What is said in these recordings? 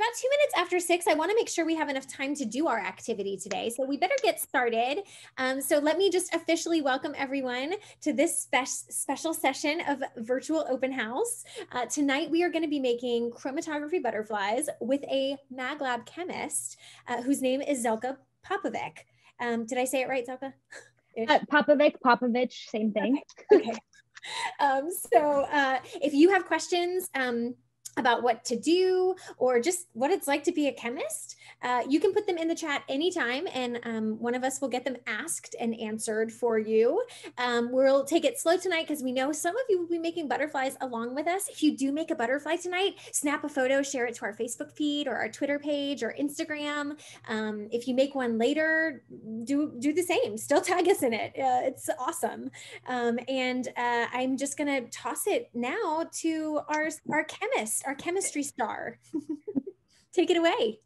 about 2 minutes after 6. I want to make sure we have enough time to do our activity today. So we better get started. So let me just officially welcome everyone to this special session of Virtual Open House. Tonight, we are going to be making chromatography butterflies with a MagLab chemist whose name is Zeljka Popovic. Did I say it right, Zeljka? Popovic, same thing. Okay. So if you have questions about what to do or just what it's like to be a chemist, you can put them in the chat anytime, and one of us will get them asked and answered for you. We'll take it slow tonight because we know some of you will be making butterflies along with us. If you do make a butterfly tonight, snap a photo, share it to our Facebook feed or our Twitter page or Instagram. If you make one later, do the same. Still tag us in it. It's awesome. And I'm just going to toss it now to our chemist, our chemistry star. Take it away.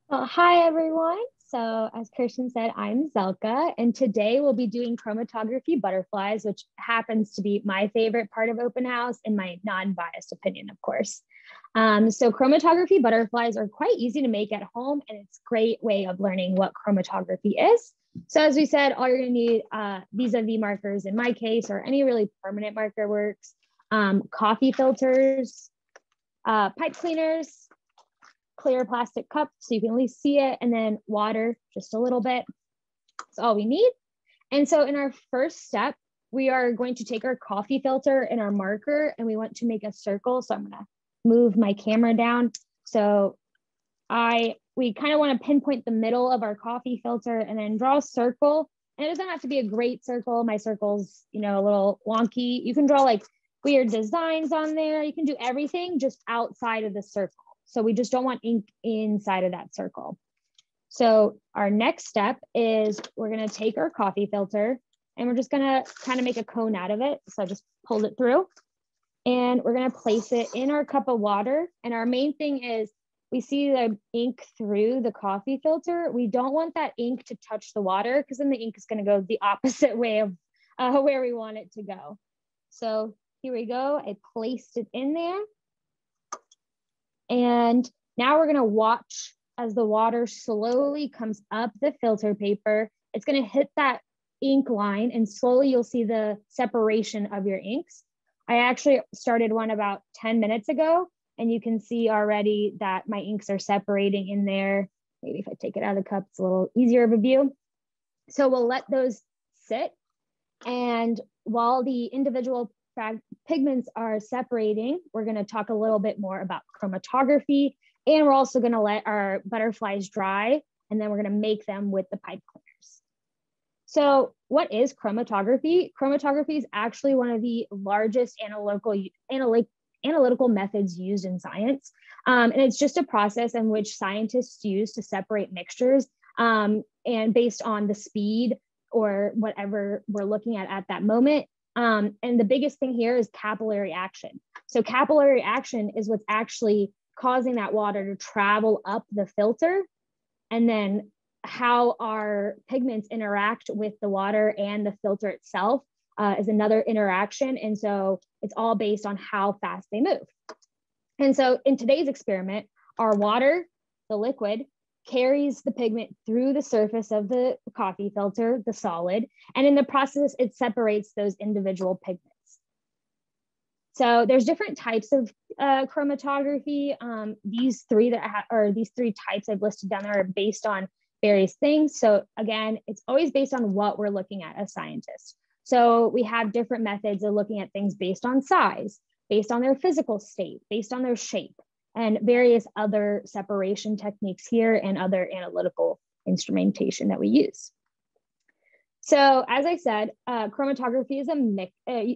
Well, hi, everyone. So as Kirsten said, I'm Zeljka, and today we'll be doing chromatography butterflies, which happens to be my favorite part of open house in my non-biased opinion, of course. So chromatography butterflies are quite easy to make at home, and it's a great way of learning what chromatography is. So as we said, all you're gonna need vis-a-vis markers in my case, or any really permanent marker works, coffee filters, pipe cleaners, clear plastic cup so you can at least see it, and then water, just a little bit. That's all we need. And so in our first step, we are going to take our coffee filter and our marker, and we want to make a circle. So I'm gonna move my camera down. So we kind of want to pinpoint the middle of our coffee filter and then draw a circle. And it doesn't have to be a great circle. My circle's, a little wonky. You can draw like weird designs on there. You can do everything just outside of the circle. So we just don't want ink inside of that circle. So our next step is we're going to take our coffee filter and we're just going to kind of make a cone out of it. So I just pulled it through and we're going to place it in our cup of water. And our main thing is we see the ink through the coffee filter. We don't want that ink to touch the water because then the ink is going to go the opposite way of where we want it to go. So here we go. I placed it in there. And now we're going to watch as the water slowly comes up the filter paper. It's going to hit that ink line and slowly you'll see the separation of your inks. I actually started one about 10 minutes ago. And you can see already that my inks are separating in there. Maybe if I take it out of the cup, it's a little easier of a view. So we'll let those sit. And while the individual pigments are separating, we're going to talk a little bit more about chromatography. And we're also going to let our butterflies dry. And then we're going to make them with the pipe cleaners. So what is chromatography? Chromatography is actually one of the largest analytical methods used in science. And it's just a process in which scientists use to separate mixtures and based on the speed or whatever we're looking at that moment. And the biggest thing here is capillary action. So capillary action is what's actually causing that water to travel up the filter, and then how our pigments interact with the water and the filter itself is another interaction. And so it's all based on how fast they move. And so in today's experiment, our water, the liquid, carries the pigment through the surface of the coffee filter, the solid, and in the process, it separates those individual pigments. So there's different types of chromatography. These three types I've listed down there are based on various things. So again, it's always based on what we're looking at as scientists. So we have different methods of looking at things based on size, based on their physical state, based on their shape, and various other separation techniques here and other analytical instrumentation that we use. So as I said, chromatography is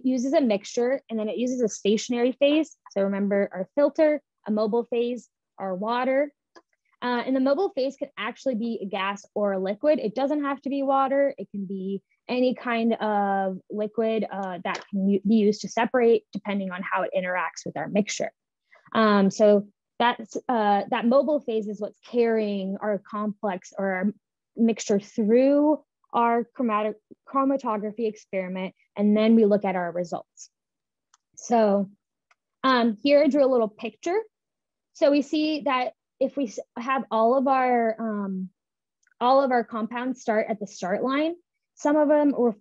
uses a mixture, and then it uses a stationary phase. So remember our filter, a mobile phase, our water. And the mobile phase can actually be a gas or a liquid. It doesn't have to be water. It can be any kind of liquid that can be used to separate depending on how it interacts with our mixture. So that mobile phase is what's carrying our complex or our mixture through our chromatography experiment, and then we look at our results. So here I drew a little picture. So we see that if we have all of our compounds start at the start line, some of them or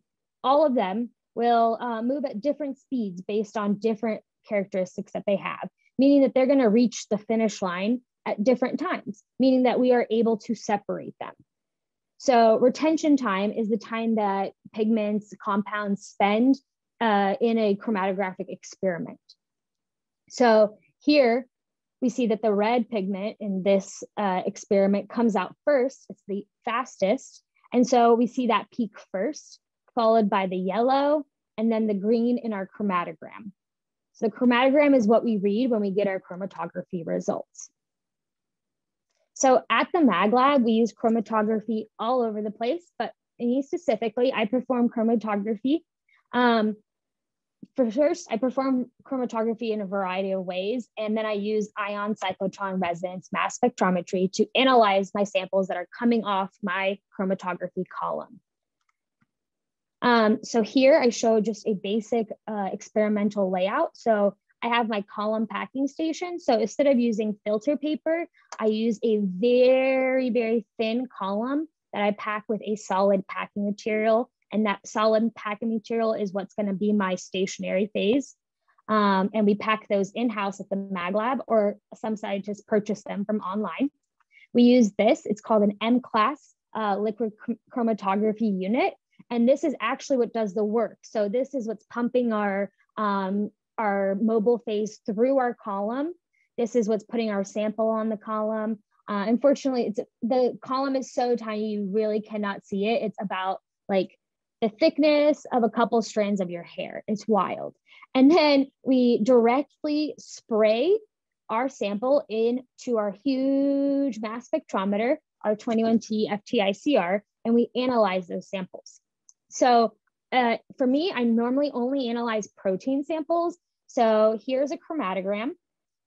all of them will move at different speeds based on different characteristics that they have, meaning that they're going to reach the finish line at different times, meaning that we are able to separate them. So retention time is the time that pigments, compounds spend in a chromatographic experiment. So here we see that the red pigment in this experiment comes out first. It's the fastest. And so we see that peak first, followed by the yellow and then the green in our chromatogram. So the chromatogram is what we read when we get our chromatography results. So at the MagLab, we use chromatography all over the place, but me specifically, I perform chromatography. First, I perform chromatography in a variety of ways, and then I use ion cyclotron resonance mass spectrometry to analyze my samples that are coming off my chromatography column. So here I show just a basic experimental layout. So I have my column packing station. So instead of using filter paper, I use a very, very thin column that I pack with a solid packing material. And that solid packing material is what's going to be my stationary phase. And we pack those in-house at the MagLab, or some scientists purchase them from online. We use this, it's called an M-class liquid chromatography unit. And this is actually what does the work. So this is what's pumping our mobile phase through our column. This is what's putting our sample on the column. Unfortunately, the column is so tiny, you really cannot see it. It's about like the thickness of a couple strands of your hair. It's wild. And then we directly spray our sample into our huge mass spectrometer, our 21T FTICR, and we analyze those samples. So for me, I normally only analyze protein samples. So here's a chromatogram,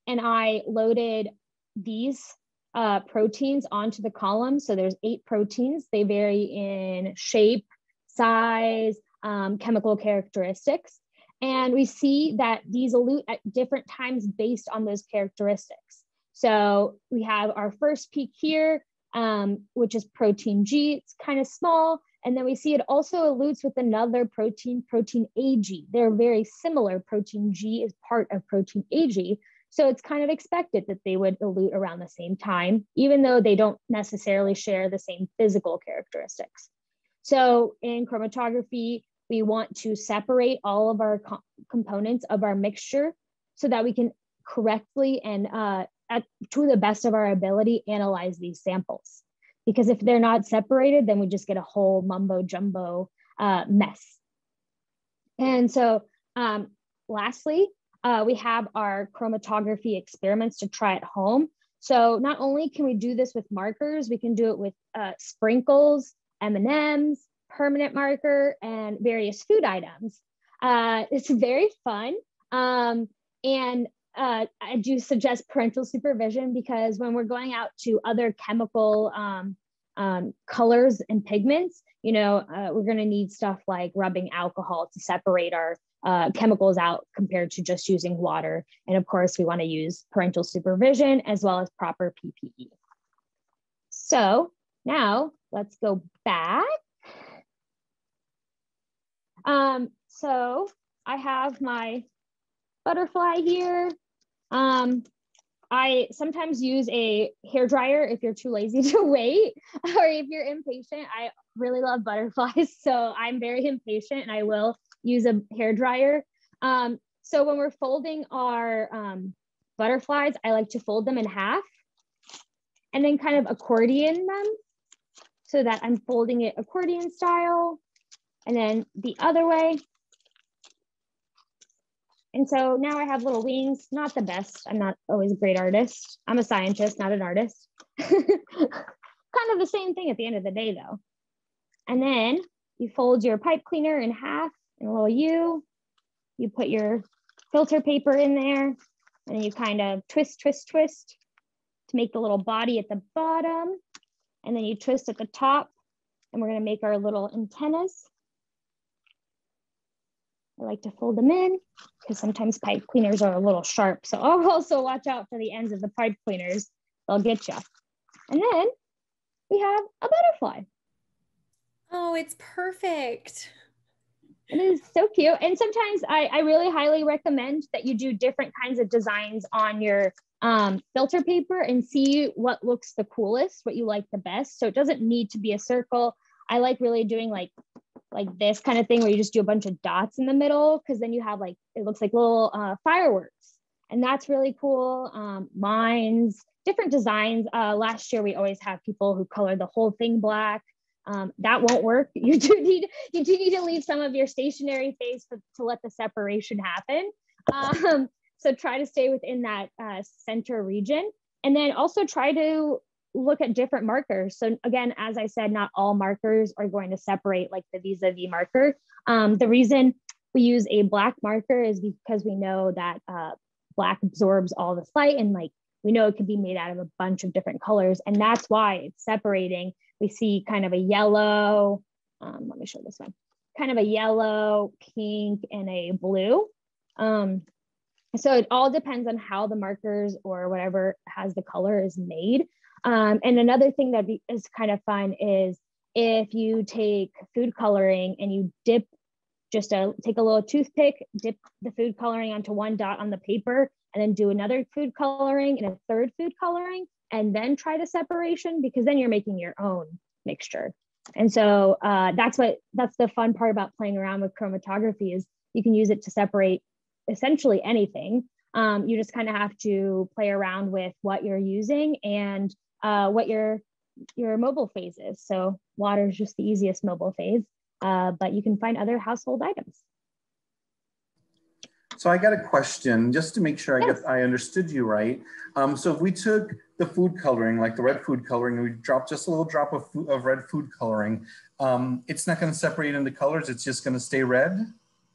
and I loaded these proteins onto the column. So there's 8 proteins. They vary in shape, size, chemical characteristics. And we see that these elute at different times based on those characteristics. So we have our first peak here, which is protein G. It's kind of small. And then we see it also elutes with another protein, protein AG. They're very similar. Protein G is part of protein AG. So it's kind of expected that they would elute around the same time, even though they don't necessarily share the same physical characteristics. So in chromatography, we want to separate all of our components of our mixture so that we can correctly and to the best of our ability, analyze these samples. Because if they're not separated, then we just get a whole mumbo jumbo mess. And so lastly, we have our chromatography experiments to try at home. So not only can we do this with markers, we can do it with sprinkles, M&Ms, permanent marker, and various food items. It's very fun. And I do suggest parental supervision, because when we're going out to other chemical colors and pigments, we're going to need stuff like rubbing alcohol to separate our chemicals out compared to just using water. And of course, we want to use parental supervision as well as proper PPE. So now let's go back. So I have my butterfly here. I sometimes use a hair dryer if you're too lazy to wait, or if you're impatient. I really love butterflies, so I'm very impatient and I will use a hair dryer. So when we're folding our butterflies, I like to fold them in half and then kind of accordion them so that I'm folding it accordion style, and then the other way. And so now I have little wings, not the best. I'm not always a great artist. I'm a scientist, not an artist. Kind of the same thing at the end of the day though. And then you fold your pipe cleaner in half in a little U. You put your filter paper in there, and then you kind of twist, twist, twist to make the little body at the bottom. And then you twist at the top, and we're gonna make our little antennas. I like to fold them in because sometimes pipe cleaners are a little sharp. So I'll also watch out for the ends of the pipe cleaners. They'll get you. And then we have a butterfly. Oh, it's perfect. It is so cute. And sometimes I really highly recommend that you do different kinds of designs on your filter paper and see what looks the coolest, what you like the best. So it doesn't need to be a circle. I like really doing like this kind of thing where you just do a bunch of dots in the middle, because then you have like, it looks like little fireworks. And that's really cool. Lines, different designs. Last year, we always have people who color the whole thing black. That won't work. You do need to leave some of your stationary face to let the separation happen. So try to stay within that center region, and then also try to look at different markers. So again, as I said, not all markers are going to separate like the vis-a-vis marker. The reason we use a black marker is because we know that black absorbs all this light, and like we know it could be made out of a bunch of different colors, and that's why it's separating. We see kind of a yellow, let me show this one, kind of a yellow, pink, and a blue. So it all depends on how the markers or whatever has the color is made. And another thing that is kind of fun is if you take food coloring and you dip, take a little toothpick, dip the food coloring onto one dot on the paper, and then do another food coloring and a third food coloring, and then try the separation, because then you're making your own mixture. And so that's the fun part about playing around with chromatography, is you can use it to separate essentially anything. You just kind of have to play around with what you're using and what your mobile phase is. So water is just the easiest mobile phase, but you can find other household items. So I got a question just to make sure I understood you right. So if we took the food coloring, like the red food coloring, and we dropped just a little drop of red food coloring, it's not going to separate into colors. It's just going to stay red.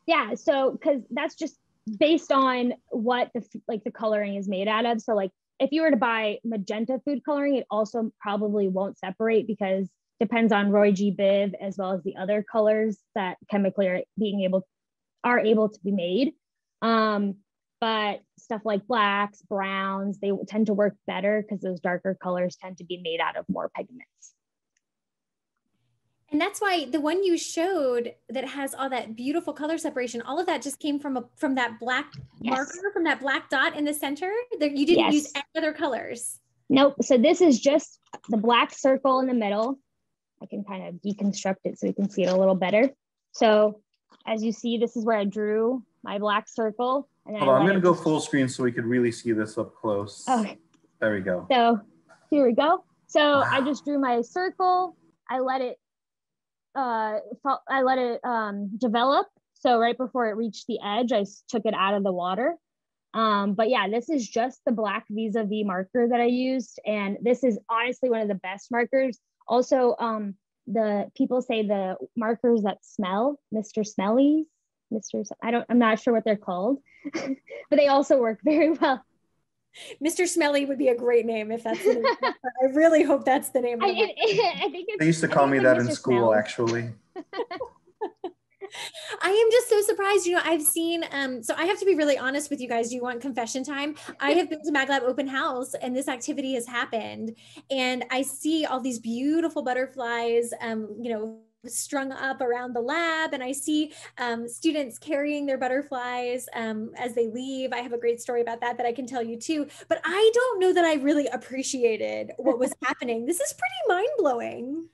Yeah. So because that's just based on what the coloring is made out of. So like if you were to buy magenta food coloring, it also probably won't separate, because it depends on Roy G. Biv as well as the other colors that chemically are able to be made. But stuff like blacks, browns, they tend to work better because those darker colors tend to be made out of more pigments. And that's why the one you showed that has all that beautiful color separation, all of that just came from that black marker, from that black dot in the center. You didn't use any other colors. Nope. So this is just the black circle in the middle. I can kind of deconstruct it so you can see it a little better. So as you see, this is where I drew my black circle. And hold on, I'm going to go full screen so we could really see this up close. Okay. There we go. So here we go. So wow. I just drew my circle. I let it develop. So right before it reached the edge, I took it out of the water. But yeah, this is just the black vis-a-vis marker that I used. And this is honestly one of the best markers. Also, the people say the markers that smell, Mr. Smellies, I'm not sure what they're called, but they also work very well. Mr. Smelly would be a great name if that's the name. I really hope that's the name. I think they used to call me that in school, actually. I am just so surprised. I've seen, so I have to be really honest with you guys. Do you want confession time? I have been to MagLab open house and this activity has happened. And I see all these beautiful butterflies, strung up around the lab. And I see students carrying their butterflies as they leave. I have a great story about that I can tell you too. But I don't know that I really appreciated what was happening. This is pretty mind-blowing.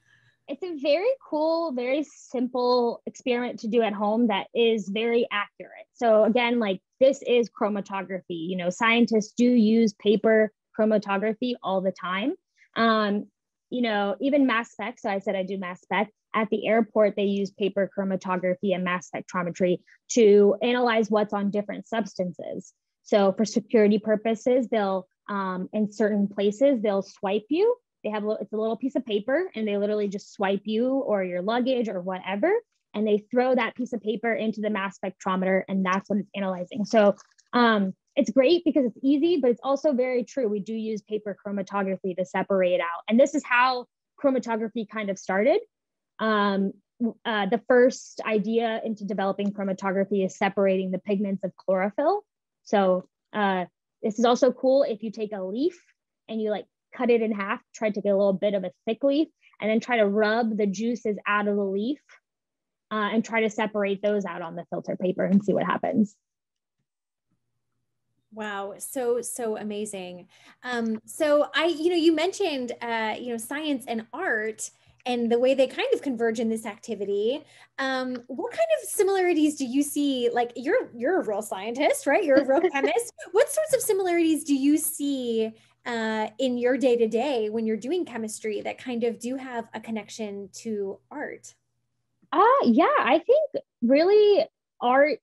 It's a very cool, very simple experiment to do at home that is very accurate. So again, like this is chromatography. Scientists do use paper chromatography all the time. Even mass spec. So I said I do mass spec. At the airport, they use paper chromatography and mass spectrometry to analyze what's on different substances. So for security purposes, they'll, in certain places, they'll swipe you. It's a little piece of paper and they literally just swipe you or your luggage or whatever. And they throw that piece of paper into the mass spectrometer and that's what it's analyzing. So it's great because it's easy, but it's also very true. We do use paper chromatography to separate out. And this is how chromatography kind of started. the first idea into developing chromatography is separating the pigments of chlorophyll. So this is also cool if you take a leaf and you like cut it in half, try to get a little bit of a thick leaf, and then try to rub the juices out of the leaf and try to separate those out on the filter paper and see what happens. Wow, so amazing. So you mentioned, science and art and the way they kind of converge in this activity. What kind of similarities do you see? Like you're a real scientist, right? You're a real chemist. What sorts of similarities do you see in your day-to-day when you're doing chemistry that kind of do have a connection to art? Yeah, I think really art,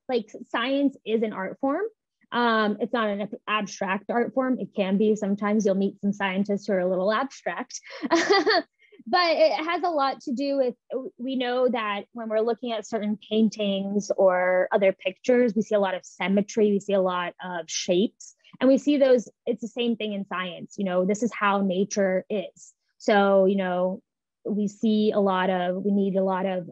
like science is an art form. It's not an abstract art form. It can be. Sometimes you'll meet some scientists who are a little abstract, but it has a lot to do with, we know that when we're looking at certain paintings or other pictures, we see a lot of symmetry, we see a lot of shapes, and we see those, it's the same thing in science. This is how nature is. So, we need a lot of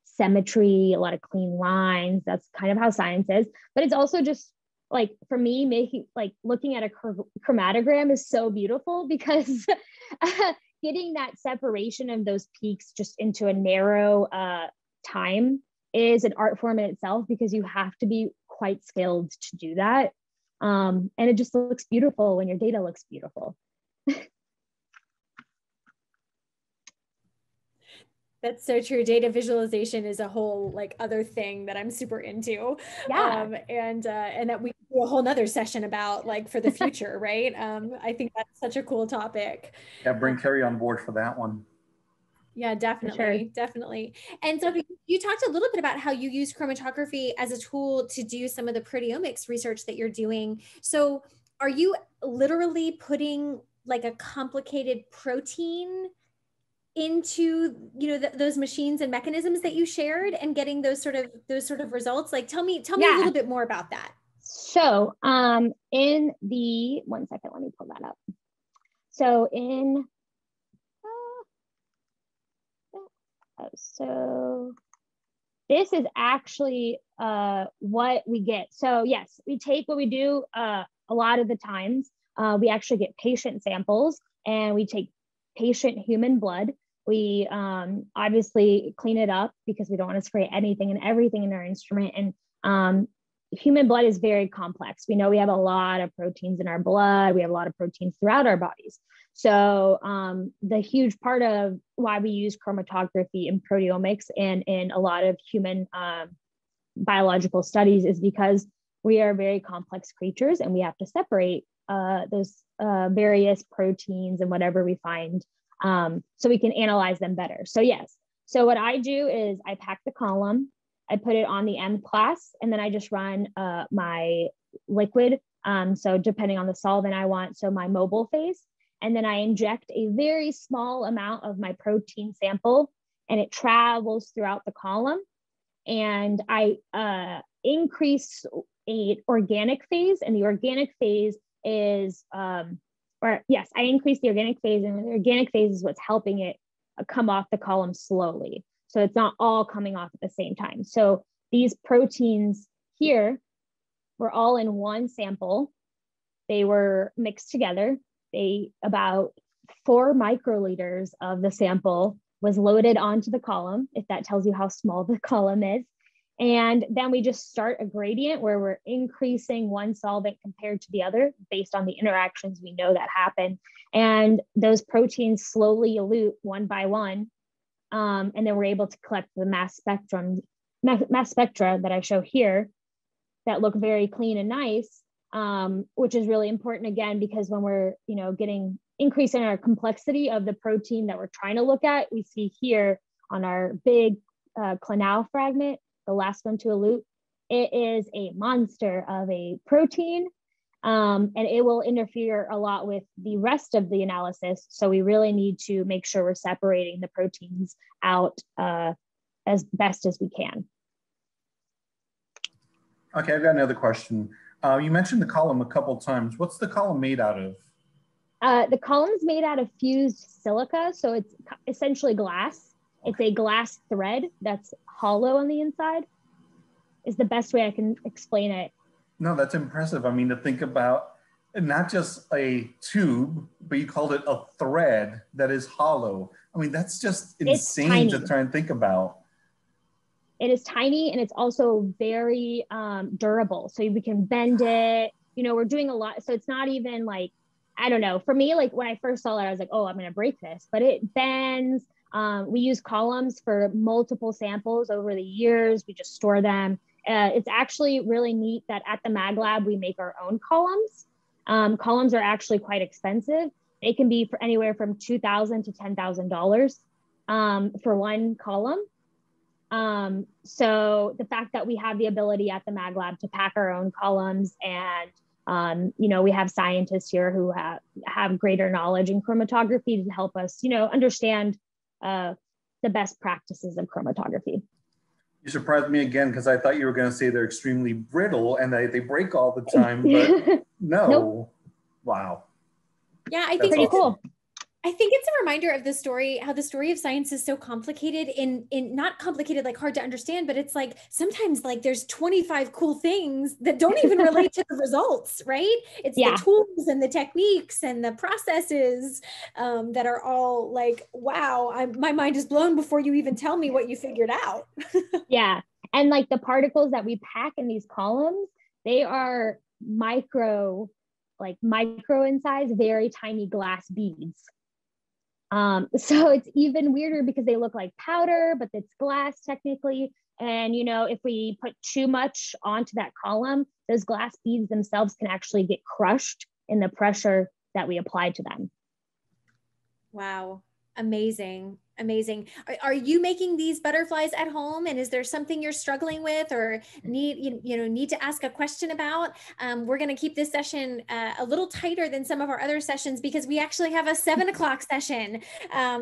symmetry, a lot of clean lines. That's kind of how science is. But it's also just like, for me, looking at a chromatogram is so beautiful because getting that separation of those peaks just into a narrow time is an art form in itself, because you have to be quite skilled to do that. And it just looks beautiful when your data looks beautiful. That's so true. Data visualization is a whole other thing that I'm super into. Yeah. And that we can do a whole nother session about for the future, right? I think that's such a cool topic. Yeah, bring Carrie on board for that one. Yeah, definitely, sure. Definitely. And so you talked a little bit about how you use chromatography as a tool to do some of the proteomics research that you're doing. So are you literally putting a complicated protein into those machines and mechanisms that you shared and getting those sort of results? Tell me a little bit more about that. So in the 1 second, let me pull that up. So so this is actually what we get. So yes, we take what we do a lot of the times. We actually get patient samples and we take patient human blood. We obviously clean it up because we don't want to spray anything and everything in our instrument. And human blood is very complex. We know we have a lot of proteins in our blood. We have a lot of proteins throughout our bodies. So the huge part of why we use chromatography in proteomics and in a lot of human biological studies is because we are very complex creatures and we have to separate those various proteins and whatever we find so we can analyze them better. So yes, so what I do is I pack the column, I put it on the M class, and then I just run my liquid. So depending on the solvent I want, so my mobile phase, and then I inject a very small amount of my protein sample and it travels throughout the column. And I increase a organic phase, and the organic phase is, I increase the organic phase, and the organic phase is what's helping it come off the column slowly. So it's not all coming off at the same time. So these proteins here were all in one sample. They were mixed together. About 4 microliters of the sample was loaded onto the column, if that tells you how small the column is. And then we just start a gradient where we're increasing one solvent compared to the other based on the interactions we know that happen. And those proteins slowly elute one by one. And then we're able to collect the mass spectra that I show here that look very clean and nice, which is really important again, because when we're getting increase in our complexity of the protein that we're trying to look at, we see here on our big clinal fragment, the last one to elute, it is a monster of a protein, and it will interfere a lot with the rest of the analysis. So we really need to make sure we're separating the proteins out as best as we can. Okay, I've got another question. You mentioned the column a couple times. What's the column made out of? The column is made out of fused silica, so it's essentially glass. It's a glass thread that's hollow on the inside, is the best way I can explain it. No, that's impressive. I mean, to think about not just a tube, but you called it a thread that is hollow. I mean, that's just insane to try and think about. It is tiny, and it's also very durable. So we can bend it. You know, we're doing a lot. So it's not even like, I don't know. For me, like when I first saw it, I was like, oh, I'm going to break this. But it bends. We use columns for multiple samples over the years. We just store them. It's actually really neat that at the MagLab, we make our own columns. Columns are actually quite expensive. They can be for anywhere from $2,000 to $10,000 for one column. So the fact that we have the ability at the MagLab to pack our own columns, and you know, we have scientists here who have greater knowledge in chromatography to help us, you know, understand the best practices of chromatography. You surprised me again, because I thought you were going to say they're extremely brittle and they break all the time, but no. Nope. Wow. Yeah, I think pretty cool. I think it's a reminder of the story, how the story of science is so complicated in not complicated, like hard to understand, but it's like sometimes like there's 25 cool things that don't even relate to the results, right? It's the tools and the techniques and the processes that are all like, wow, my mind is blown before you even tell me what you figured out. Yeah. And like the particles that we pack in these columns, they are micro in size, very tiny glass beads. So it's even weirder because they look like powder, but it's glass technically. And, you know, if we put too much onto that column, those glass beads themselves can actually get crushed in the pressure that we apply to them. Wow. Amazing. Amazing. Are you making these butterflies at home? And is there something you're struggling with or need to ask a question about? We're going to keep this session a little tighter than some of our other sessions because we actually have a 7 o'clock session.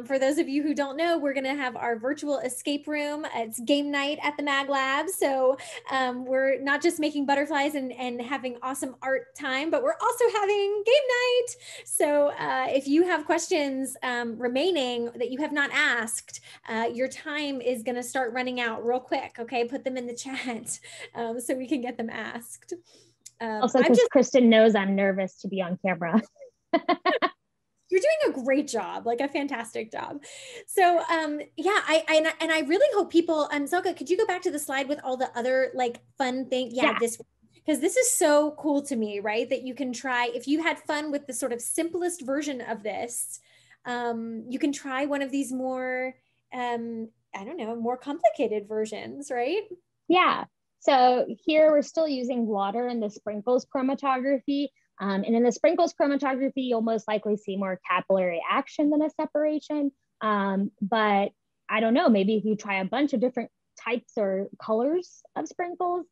For those of you who don't know, we're going to have our virtual escape room. It's game night at the MagLab. So we're not just making butterflies and having awesome art time, but we're also having game night. So if you have questions remaining that you have not asked, your time is going to start running out real quick. Okay, put them in the chat so we can get them asked. Also, because Kristen knows I'm nervous to be on camera. You're doing a great job, like a fantastic job. So yeah, I really hope people, Zeljka, could you go back to the slide with all the other like fun things? Yeah, because this is so cool to me, right? That you can try, if you had fun with the sort of simplest version of this, you can try one of these more, I don't know, more complicated versions, right? Yeah. So here we're still using water in the sprinkles chromatography. And in the sprinkles chromatography, you'll most likely see more capillary action than a separation. But I don't know, maybe if you try a bunch of different types or colors of sprinkles,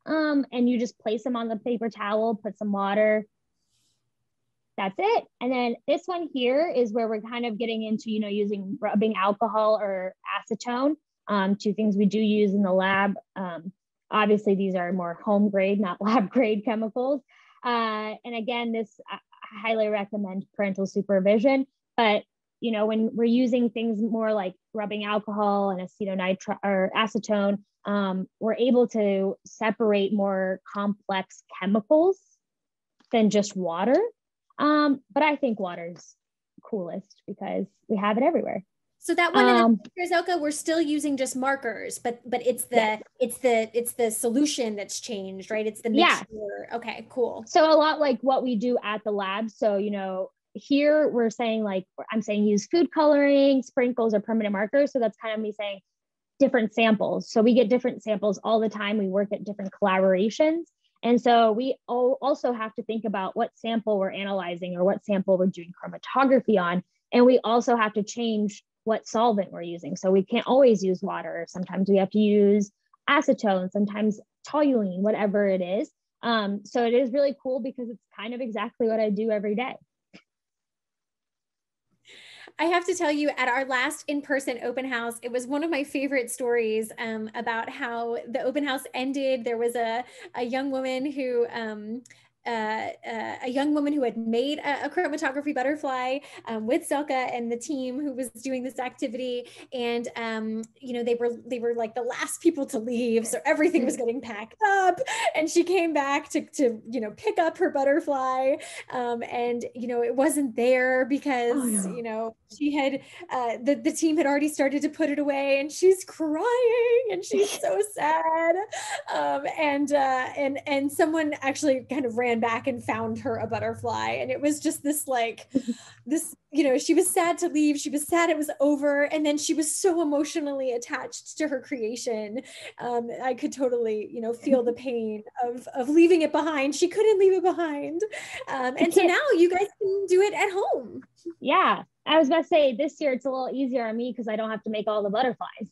and you just place them on the paper towel, put some water, that's it. And then this one here is where we're kind of getting into, you know, using rubbing alcohol or acetone, two things we do use in the lab. Obviously, these are more home grade, not lab grade chemicals. And again, this I highly recommend parental supervision. But, you know, when we're using things more like rubbing alcohol and acetone, we're able to separate more complex chemicals than just water. But I think water's coolest because we have it everywhere. So that one in the picture, Zeljka, we're still using just markers, but it's the solution that's changed, right? It's the mixture. Yeah. Okay, cool. So a lot like what we do at the lab. So, you know, here we're saying I'm saying use food coloring, sprinkles, or permanent markers. So that's kind of me saying different samples. So we get different samples all the time. We work at different collaborations. And so we also have to think about what sample we're analyzing or what sample we're doing chromatography on. And we also have to change what solvent we're using. So we can't always use water. Sometimes we have to use acetone, sometimes toluene, whatever it is. So it is really cool because it's kind of exactly what I do every day. I have to tell you, at our last in-person open house, it was one of my favorite stories about how the open house ended. There was a young woman who a young woman who had made a chromatography butterfly with Zeljka and the team who was doing this activity. And, you know, they were like the last people to leave. So everything was getting packed up, and she came back to you know, pick up her butterfly. And, you know, it wasn't there because, you know, she had, the team had already started to put it away, and she's crying and she's so sad. And someone actually kind of ran back and found her a butterfly. And it was just this, like, this, you know, she was sad to leave. She was sad it was over. And then she was so emotionally attached to her creation. I could totally, you know, feel the pain of leaving it behind. She couldn't leave it behind. And so now you guys can do it at home. Yeah. I was about to say, this year it's a little easier on me because I don't have to make all the butterflies.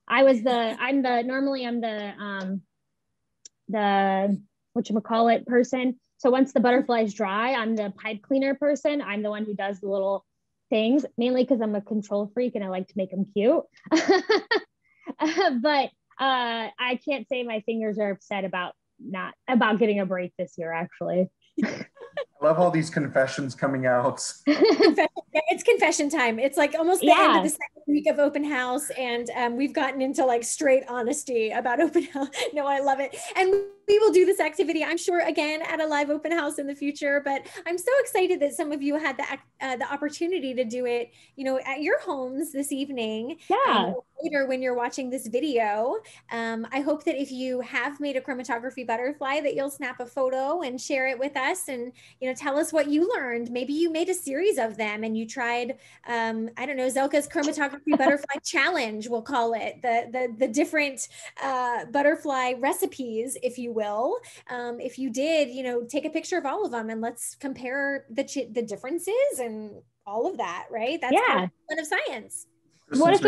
Normally I'm the whatchamacallit person. So once the butterflies dry, I'm the pipe cleaner person. I'm the one who does the little things, mainly because I'm a control freak and I like to make them cute. But I can't say my fingers are upset about getting a break this year, actually. I love all these confessions coming out. It's confession time. It's like almost the end of the second week of open house, and we've gotten into like straight honesty about open house. No, I love it. And we will do this activity, I'm sure, again at a live open house in the future. But I'm so excited that some of you had the opportunity to do it, you know, at your homes this evening. Yeah. Later when you're watching this video. I hope that if you have made a chromatography butterfly, that you'll snap a photo and share it with us, and, you know, tell us what you learned. Maybe you made a series of them and you tried, I don't know, Zeljka's chromatography butterfly challenge, we'll call it, the different butterfly recipes, if you will. If you did, you know, take a picture of all of them and let's compare the differences and all of that, right? That's part of science. What if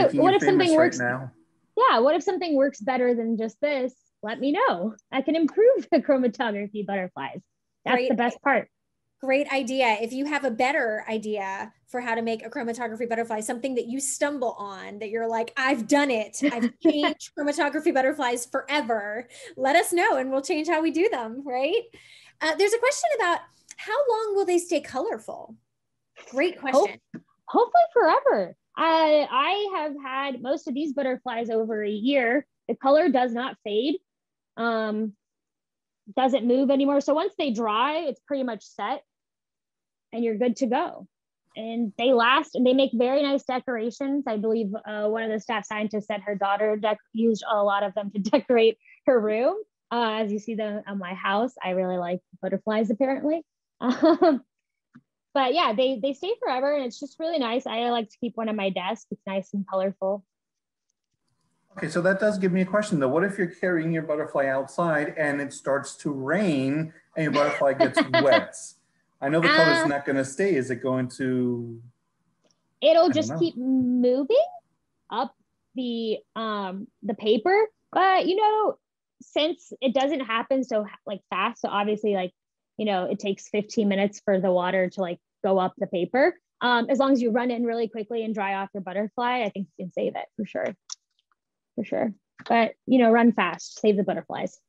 something works now? Yeah, what if something works better than just this? Let me know. I can improve the chromatography butterflies. That's the best part. Great idea. If you have a better idea for how to make a chromatography butterfly, something that you stumble on, that you're like, I've done it, I've changed chromatography butterflies forever, let us know and we'll change how we do them, right? There's a question about how long will they stay colorful? Great question. Hopefully forever. I have had most of these butterflies over a year. The color does not fade, doesn't move anymore. So once they dry, it's pretty much set and you're good to go. And they last and they make very nice decorations. I believe one of the staff scientists said her daughter used a lot of them to decorate her room. As you see them on my house, I really like butterflies apparently. But yeah, they stay forever and it's just really nice. I like to keep one on my desk. It's nice and colorful. Okay, so that does give me a question though. What if you're carrying your butterfly outside and it starts to rain and your butterfly gets wet? I know the color's not going to stay. Is it going to? It'll just keep moving up the paper. But you know, since it doesn't happen so like fast, so obviously like, you know, it takes 15 minutes for the water to like go up the paper. As long as you run in really quickly and dry off your butterfly, I think you can save it for sure. For sure. But, you know, run fast, save the butterflies.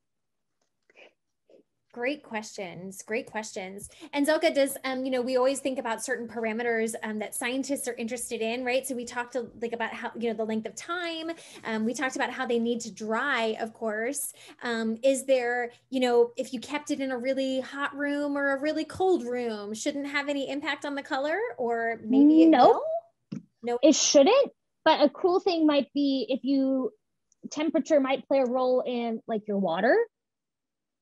Great questions. Great questions. And Zeljka, does, you know, we always think about certain parameters that scientists are interested in, right? So we talked like about how, you know, the length of time. We talked about how they need to dry, of course. Is there, you know, if you kept it in a really hot room or a really cold room, shouldn't have any impact on the color, or maybe it will? No, it shouldn't. But a cool thing might be temperature might play a role in like your water.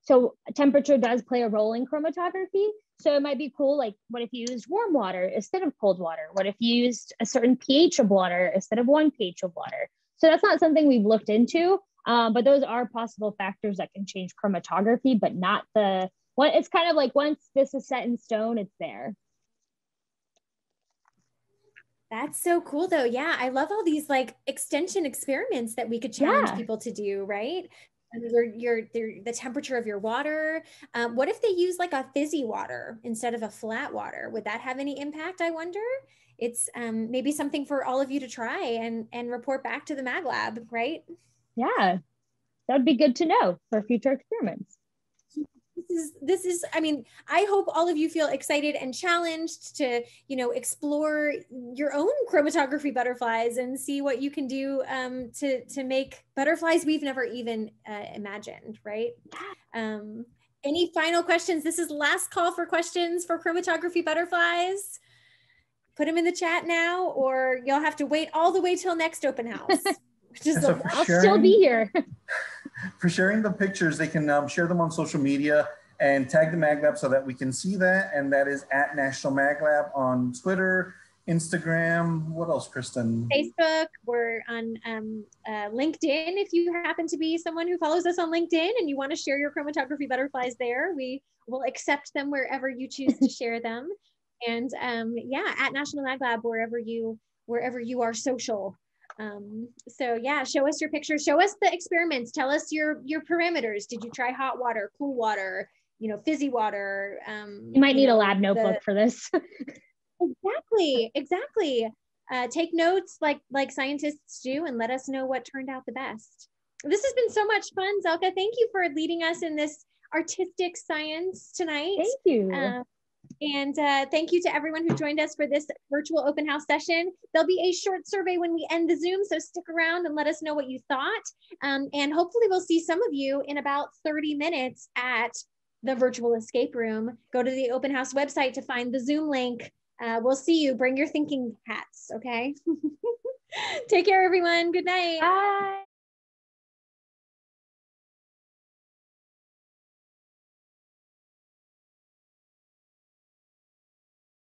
So temperature does play a role in chromatography. So it might be cool, like what if you used warm water instead of cold water? What if you used a certain pH of water instead of one pH of water? So that's not something we've looked into, but those are possible factors that can change chromatography, but not it's kind of like once this is set in stone, it's there. That's so cool though. Yeah, I love all these like extension experiments that we could challenge people to do, right? The temperature of your water. What if they use like a fizzy water instead of a flat water? Would that have any impact, I wonder? It's maybe something for all of you to try and report back to the MagLab, right? Yeah, that would be good to know for future experiments. this is, I mean, I hope all of you feel excited and challenged to, you know, explore your own chromatography butterflies and see what you can do to make butterflies we've never even imagined, right? Any final questions? This is last call for questions for chromatography butterflies. Put them in the chat now, or you'll have to wait all the way till next open house. So I'll still be here. For sharing the pictures, they can share them on social media and tag the MagLab so that we can see that. And that is at National MagLab on Twitter, Instagram. What else, Kristen? Facebook. We're on LinkedIn. If you happen to be someone who follows us on LinkedIn and you want to share your chromatography butterflies there, we will accept them wherever you choose to share them. And yeah, at National MagLab, wherever you are social. So yeah, show us your pictures, show us the experiments, tell us your parameters. Did you try hot water, cool water, you know, fizzy water? You might need a lab notebook for this. Exactly. Take notes like scientists do, and let us know what turned out the best. This has been so much fun, Zeljka. Thank you for leading us in this artistic science tonight. Thank you. And thank you to everyone who joined us for this virtual open house session. There'll be a short survey when we end the Zoom, so stick around and let us know what you thought. And hopefully we'll see some of you in about 30 minutes at the virtual escape room. Go to the open house website to find the Zoom link. We'll see you. Bring your thinking hats, okay? Take care, everyone. Good night. Bye.